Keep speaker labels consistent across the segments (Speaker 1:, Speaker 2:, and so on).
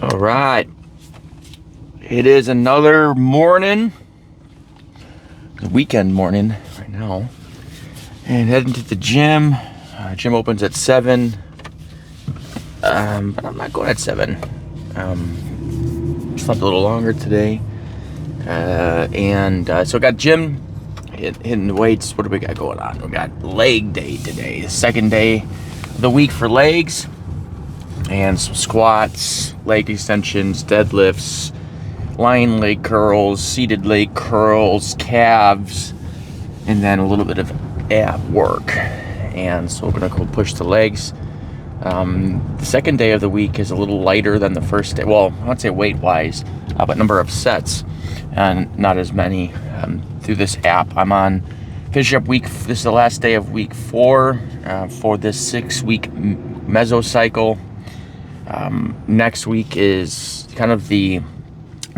Speaker 1: All right, it is another morning, weekend morning right now, and heading to the gym. Gym opens at 7, but I'm not going at 7. Slept a little longer today, so got gym, hitting the weights. What do we got going on? We got leg day today, the second day of the week for legs, and some squats, leg extensions, deadlifts, lying leg curls, seated leg curls, calves, and then a little bit of ab work. And so we're gonna go push the legs. The second day of the week is a little lighter than the first day. Well, I would say weight-wise, but number of sets, and not as many. Through this app, I'm on finish up week. This is the last day of week 4 for this 6-week mesocycle. Next week is kind of the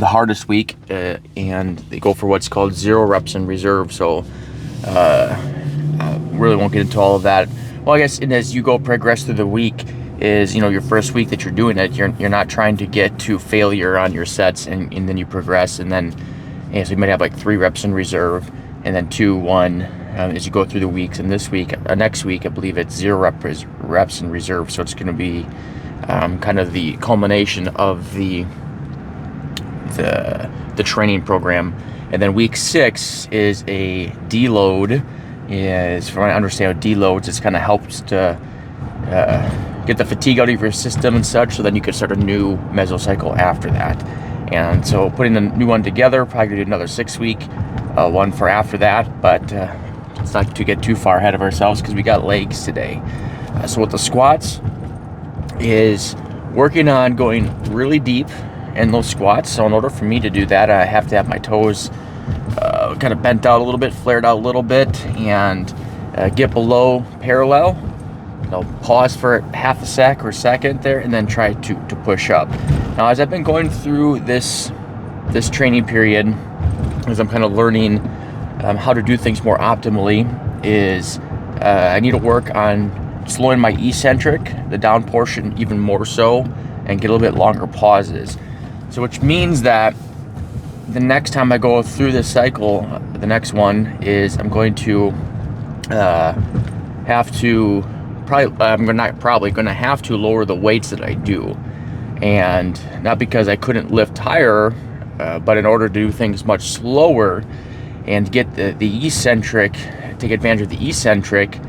Speaker 1: hardest week, and they go for what's called 0 reps in reserve. So really won't get into all of that. Well, I guess as you progress through the week is, your first week that you're doing it, you're not trying to get to failure on your sets, and then you progress, and then so you might have like 3 reps in reserve, and then 2, 1 as you go through the weeks. And this week, next week, I believe it's 0 reps in reserve. So it's going to be kind of the culmination of the training program. And then week 6 is a deload. Is, from what I understand, deloads, it kind of helps to get the fatigue out of your system and such, so then you can start a new mesocycle after that. And so putting the new one together, probably gonna do another 6-week one for after that, but it's not to get too far ahead of ourselves because we got legs today. So with the squats is working on going really deep in those squats. So in order for me to do that, I have to have my toes kind of bent out a little bit, flared out a little bit, and get below parallel. Pause for half a sec or a second there, and then try to push up. Now, as I've been going through this training period, as I'm kind of learning how to do things more optimally, is I need to work on slowing my eccentric, the down portion, even more so, and get a little bit longer pauses. So which means that the next time I go through this cycle, the next one is I'm going to have to probably going to have to lower the weights that I do, and not because I couldn't lift higher, but in order to do things much slower and get the eccentric, take advantage of the eccentric,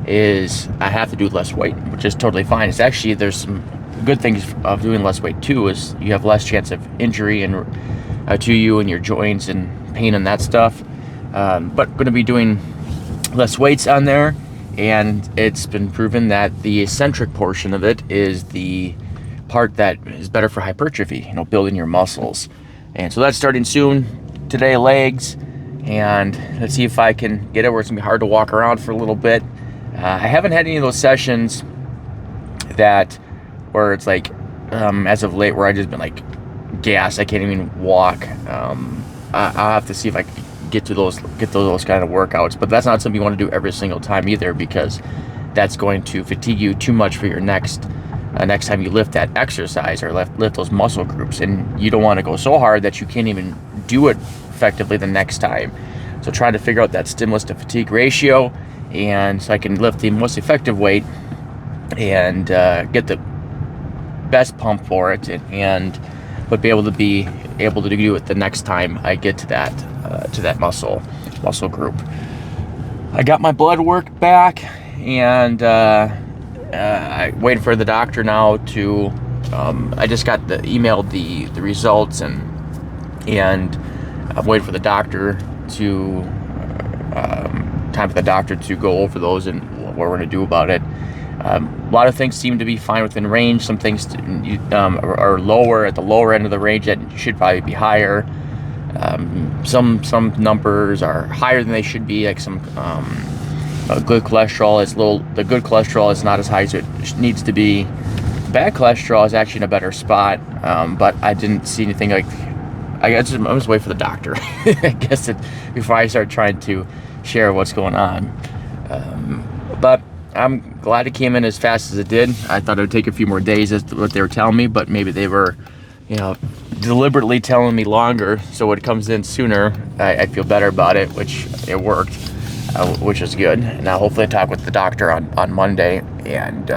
Speaker 1: is I have to do less weight, which is totally fine. It's actually, there's some good things of doing less weight too, is you have less chance of injury and to you and your joints and pain and that stuff. But going to be doing less weights on there, and it's been proven that the eccentric portion of it is the part that is better for hypertrophy, building your muscles. And so that's starting soon. Today, legs, and let's see if I can get it where it's gonna be hard to walk around for a little bit. I haven't had any of those sessions where it's like, as of late, where I just been like gassed, I can't even walk. I'll have to see if I can get those kind of workouts, but that's not something you want to do every single time either, because that's going to fatigue you too much for your next time you lift that exercise or lift those muscle groups, and you don't want to go so hard that you can't even do it effectively the next time. So trying to figure out that stimulus to fatigue ratio, and so I can lift the most effective weight and get the best pump for it, but be able to do it the next time I get to that muscle group. I got my blood work back, and I waiting for the doctor now to. I just got emailed the results, and I'm waiting for the doctor to time for the doctor to go over those and what we're going to do about it. A lot of things seem to be fine within range. Some things are lower, at the lower end of the range that should probably be higher. Some numbers are higher than they should be, like some good cholesterol is low. The good cholesterol is not as high as it needs to be. Bad cholesterol is actually in a better spot, but I didn't see anything like. I'm just waiting for the doctor. I guess before I start trying to share what's going on. But I'm glad it came in as fast as it did. I thought it would take a few more days, as what they were telling me, but maybe they were deliberately telling me longer, so when it comes in sooner, I feel better about it, which it worked, which is good. Now hopefully I talk with the doctor on Monday and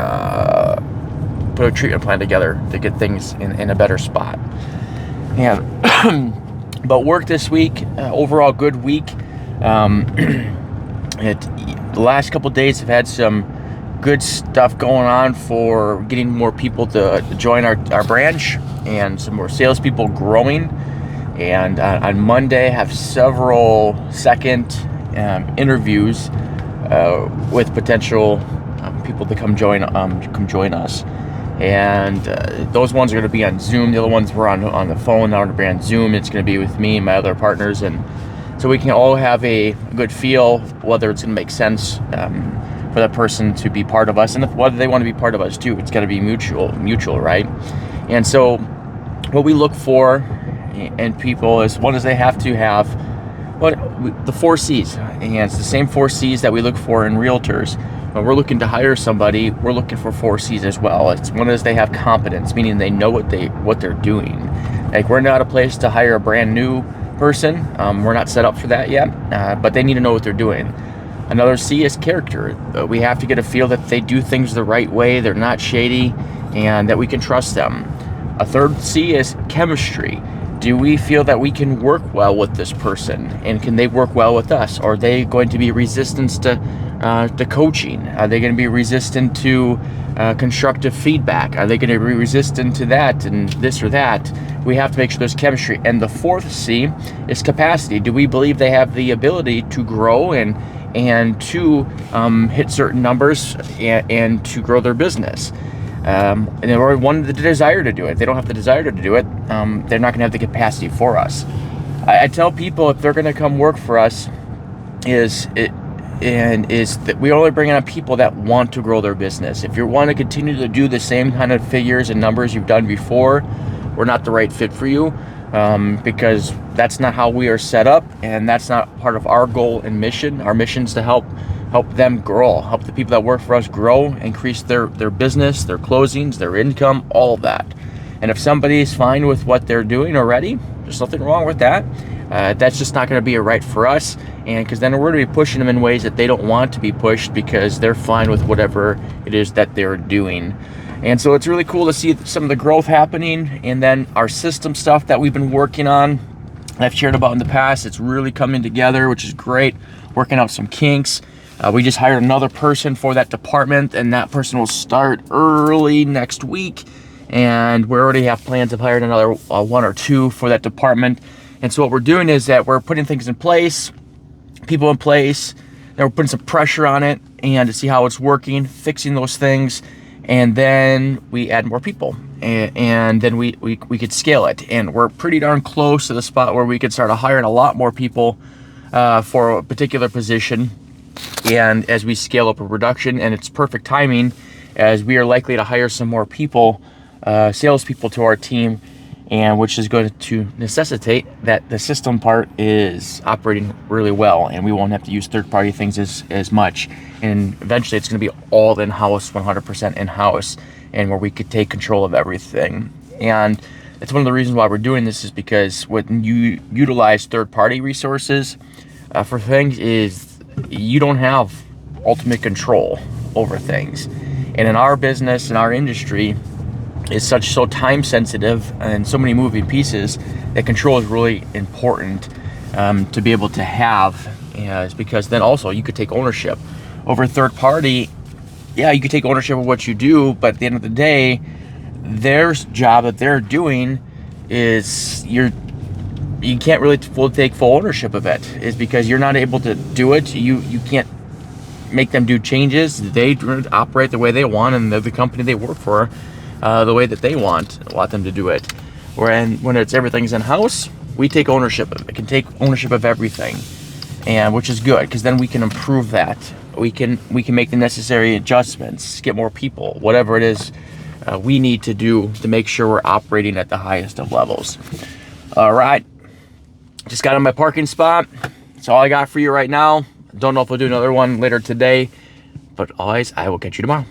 Speaker 1: put a treatment plan together to get things in a better spot. Yeah. But work this week, overall good week. The last couple days have had some good stuff going on for getting more people to join our branch and some more salespeople growing. And on Monday, have several second interviews with potential people to come join us. And those ones are going to be on Zoom. The other ones were on the phone. Now we're going to be on Zoom. It's going to be with me and my other partners, and so we can all have a good feel whether it's going to make sense for that person to be part of us, and whether they want to be part of us too. It's got to be mutual, right? And so what we look for in people is, one is they have to have the 4 C's, and it's the same 4 C's that we look for in realtors. When we're looking to hire somebody, we're looking for 4 C's as well. It's one is they have competence, meaning they know what they're doing. Like, we're not a place to hire a brand new person. We're not set up for that yet, but they need to know what they're doing. Another C is character. We have to get a feel that they do things the right way, they're not shady, and that we can trust them. A third C is chemistry. Do we feel that we can work well with this person, and can they work well with us? Or are they going to be resistant to coaching? Are they going to be resistant to constructive feedback? Are they going to be resistant to that and this or that? We have to make sure there's chemistry. And the fourth C is capacity. Do we believe they have the ability to grow and to hit certain numbers and to grow their business? And or one the desire to do it. They don't have the desire to do it. They're not going to have the capacity for us. I tell people, if they're going to come work for us, is that we only bring on people that want to grow their business. If you want to continue to do the same kind of figures and numbers you've done before, we're not the right fit for you, because that's not how we are set up, and that's not part of our goal and mission. Our mission is to help them grow, help the people that work for us grow, increase their business, their closings, their income, all of that. And if somebody's fine with what they're doing already, there's nothing wrong with that. That's just not going to be a right for us, and because then we're going to be pushing them in ways that they don't want to be pushed, because they're fine with whatever it is that they're doing. And so it's really cool to see some of the growth happening, and then our system stuff that we've been working on, I've shared about in the past. It's really coming together, which is great. Working out some kinks. We just hired another person for that department, and that person will start early next week. And we already have plans of hiring another 1 or 2 for that department. And so what we're doing is that we're putting things in place, people in place, then we're putting some pressure on it and to see how it's working, fixing those things, and then we add more people, and then we could scale it. And we're pretty darn close to the spot where we could start hiring a lot more people for a particular position. And as we scale up a production, and it's perfect timing, as we are likely to hire some more people, salespeople to our team, and which is going to necessitate that the system part is operating really well, and we won't have to use third-party things as much. And eventually it's going to be all in-house, 100% in-house, and where we could take control of everything. And it's one of the reasons why we're doing this, is because when you utilize third-party resources for things, is you don't have ultimate control over things. And in our business, in our industry, is so time sensitive and so many moving pieces that control is really important to be able to have. Is because then also you could take ownership over third party. Yeah, you could take ownership of what you do, but at the end of the day, their job that they're doing is you can't really take full ownership of it, is because you're not able to do it. You can't make them do changes. They operate the way they want, and they're the company they work for the way that they want them to do it. When it's everything's in-house, we take ownership of it. Can take ownership of everything, and which is good, because then we can improve that. We can make the necessary adjustments, get more people, whatever it is we need to do to make sure we're operating at the highest of levels. All right, just got in my parking spot. That's all I got for you right now. Don't know if we'll do another one later today, but always, I will catch you tomorrow.